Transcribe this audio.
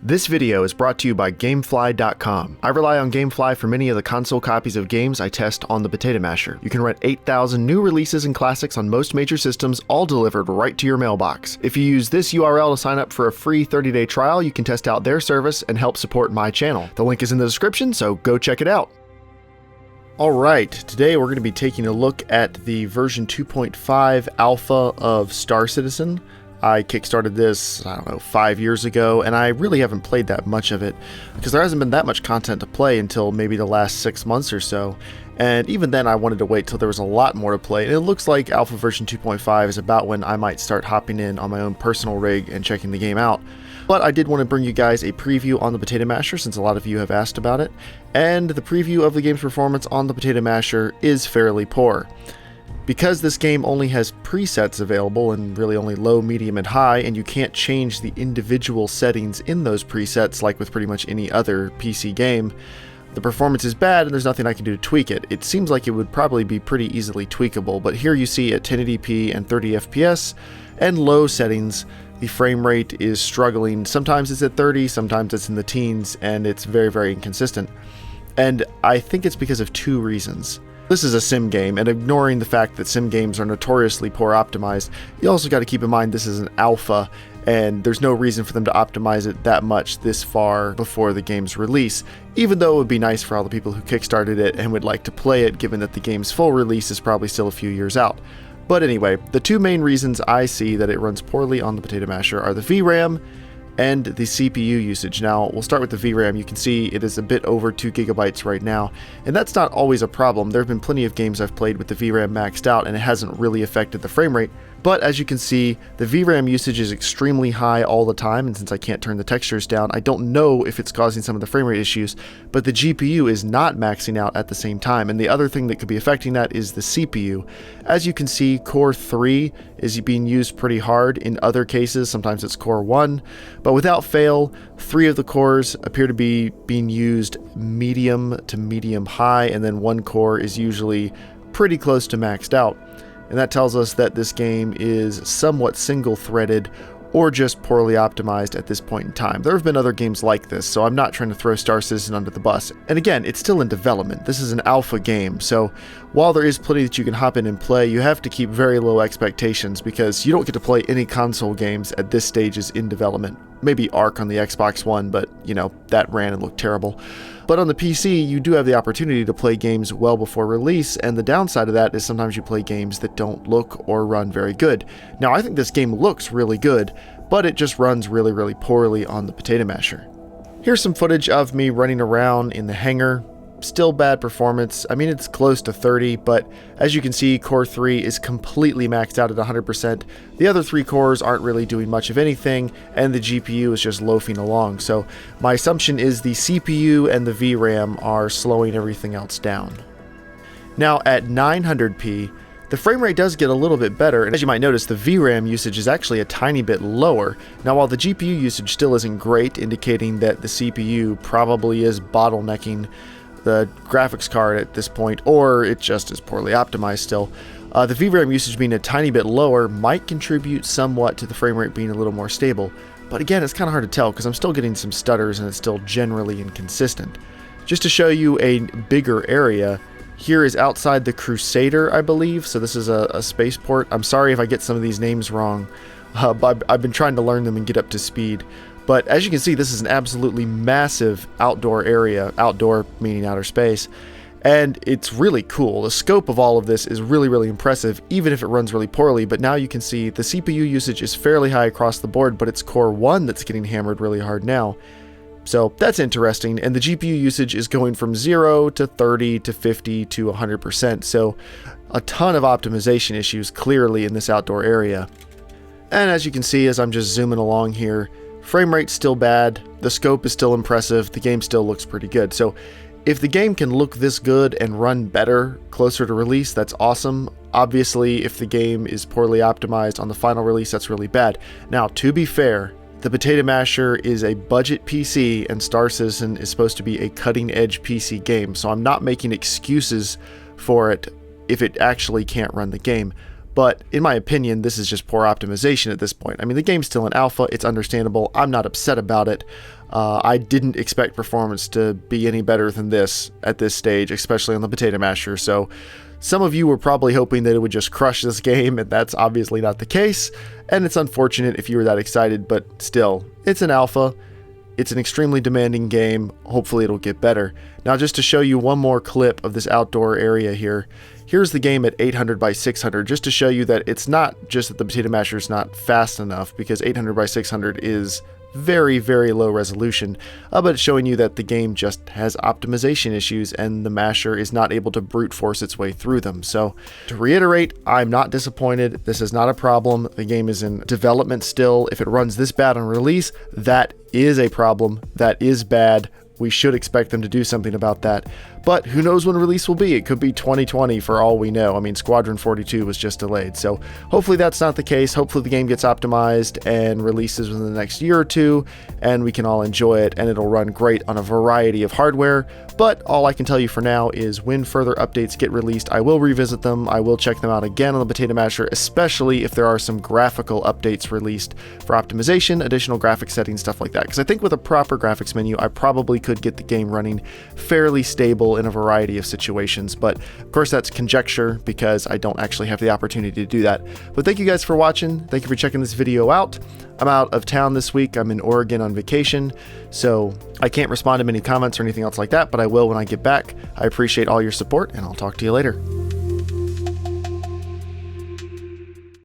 This video is brought to you by Gamefly.com. I rely on Gamefly for many of the console copies of games I test on the Potato Masher. You can rent 8,000 new releases and classics on most major systems, all delivered right to your mailbox. If you use this URL to sign up for a free 30-day trial, you can test out their service and help support my channel. The link is in the description, so go check it out. Alright, today we're going to be taking a look at the version 2.5 alpha of Star Citizen. I kickstarted this, 5 years ago, and I really haven't played that much of it because there hasn't been that much content to play until maybe the last 6 months or so. And even then I wanted to wait till there was a lot more to play, and it looks like alpha version 2.5 is about when I might start hopping in on my own personal rig and checking the game out. But I did want to bring you guys a preview on the Potato Masher since a lot of you have asked about it, and the preview of the game's performance on the Potato Masher is fairly poor. Because this game only has presets available, and really only low, medium, and high, and you can't change the individual settings in those presets like with pretty much any other PC game, the performance is bad and there's nothing I can do to tweak it. It seems like it would probably be pretty easily tweakable, but here you see at 1080p and 30 FPS and low settings, the frame rate is struggling. Sometimes it's at 30, sometimes it's in the teens, and it's very, very inconsistent. And I think it's because of two reasons. This is a sim game, and ignoring the fact that sim games are notoriously poor optimized, you also got to keep in mind this is an alpha, and there's no reason for them to optimize it that much this far before the game's release, even though it would be nice for all the people who kickstarted it and would like to play it, given that the game's full release is probably still a few years out. But anyway, the two main reasons I see that it runs poorly on the Potato Masher are the VRAM and the CPU usage. Now, we'll start with the VRAM. You can see it is a bit over 2 gigabytes right now, and that's not always a problem. There have been plenty of games I've played with the VRAM maxed out, and it hasn't really affected the frame rate. But as you can see, the VRAM usage is extremely high all the time, and since I can't turn the textures down, I don't know if it's causing some of the frame rate issues, but the GPU is not maxing out at the same time, and the other thing that could be affecting that is the CPU. As you can see, Core 3 is being used pretty hard in other cases, sometimes it's Core 1, but without fail, 3 of the cores appear to be being used medium to medium high, and then 1 core is usually pretty close to maxed out. And that tells us that this game is somewhat single-threaded or just poorly optimized at this point in time. There have been other games like this, so I'm not trying to throw Star Citizen under the bus. And again, it's still in development. This is an alpha game, so while there is plenty that you can hop in and play, you have to keep very low expectations because you don't get to play any console games at this stage in development. Maybe Ark on the Xbox One, but that ran and looked terrible. But on the PC, you do have the opportunity to play games well before release, and the downside of that is sometimes you play games that don't look or run very good. Now, I think this game looks really good, but it just runs really, really poorly on the Potato Masher. Here's some footage of me running around in the hangar. Still bad performance. I mean, it's close to 30, but as you can see, Core 3 is completely maxed out at 100%. The other 3 cores aren't really doing much of anything, and the GPU is just loafing along. So my assumption is the CPU and the VRAM are slowing everything else down. Now at 900p, the frame rate does get a little bit better, and as you might notice, the VRAM usage is actually a tiny bit lower. Now, while the GPU usage still isn't great, indicating that the CPU probably is bottlenecking the graphics card at this point, or it just is poorly optimized still. The VRAM usage being a tiny bit lower might contribute somewhat to the frame rate being a little more stable, but again, it's kind of hard to tell because I'm still getting some stutters and it's still generally inconsistent. Just to show you a bigger area, here is outside the Crusader, I believe, so this is a spaceport. I'm sorry if I get some of these names wrong, but I've been trying to learn them and get up to speed. But as you can see, this is an absolutely massive outdoor area, outdoor meaning outer space, and it's really cool. The scope of all of this is really, really impressive, even if it runs really poorly. But now you can see the CPU usage is fairly high across the board, but it's Core 1 that's getting hammered really hard now. So that's interesting, and the GPU usage is going from 0 to 30 to 50 to 100%, so a ton of optimization issues clearly in this outdoor area. And as you can see, as I'm just zooming along here, frame rate's still bad, the scope is still impressive, the game still looks pretty good. So if the game can look this good and run better closer to release, that's awesome. Obviously, if the game is poorly optimized on the final release, that's really bad. Now, to be fair, the Potato Masher is a budget PC and Star Citizen is supposed to be a cutting-edge PC game, so I'm not making excuses for it if it actually can't run the game. but in my opinion, this is just poor optimization at this point. I mean, the game's still in alpha, it's understandable, I'm not upset about it. I didn't expect performance to be any better than this at this stage, especially on the Potato Masher, so some of you were probably hoping that it would just crush this game, and that's obviously not the case, and it's unfortunate if you were that excited, but still, it's an alpha. It's an extremely demanding game. Hopefully it'll get better. Now, just to show you one more clip of this outdoor area here, here's the game at 800 by 600, just to show you that it's not just that the Potato Masher is not fast enough, because 800 by 600 is very, very low resolution, but it's showing you that the game just has optimization issues and the Masher is not able to brute force its way through them. So to reiterate, I'm not disappointed. This is not a problem. The game is in development still. If it runs this bad on release, that is a problem. That is bad. We should expect them to do something about that. But who knows when release will be? It could be 2020 for all we know. I mean, Squadron 42 was just delayed. So hopefully that's not the case. Hopefully the game gets optimized and releases within the next year or two, and we can all enjoy it, and it'll run great on a variety of hardware. But all I can tell you for now is when further updates get released, I will revisit them. I will check them out again on the Potato Masher, especially if there are some graphical updates released for optimization, additional graphics settings, stuff like that. Because I think with a proper graphics menu, I probably could get the game running fairly stable in a variety of situations. But of course, that's conjecture because I don't actually have the opportunity to do that. But thank you guys for watching. Thank you for checking this video out. I'm out of town this week. I'm in Oregon on vacation, so I can't respond to many comments or anything else like that, but I will when I get back. I appreciate all your support, and I'll talk to you later.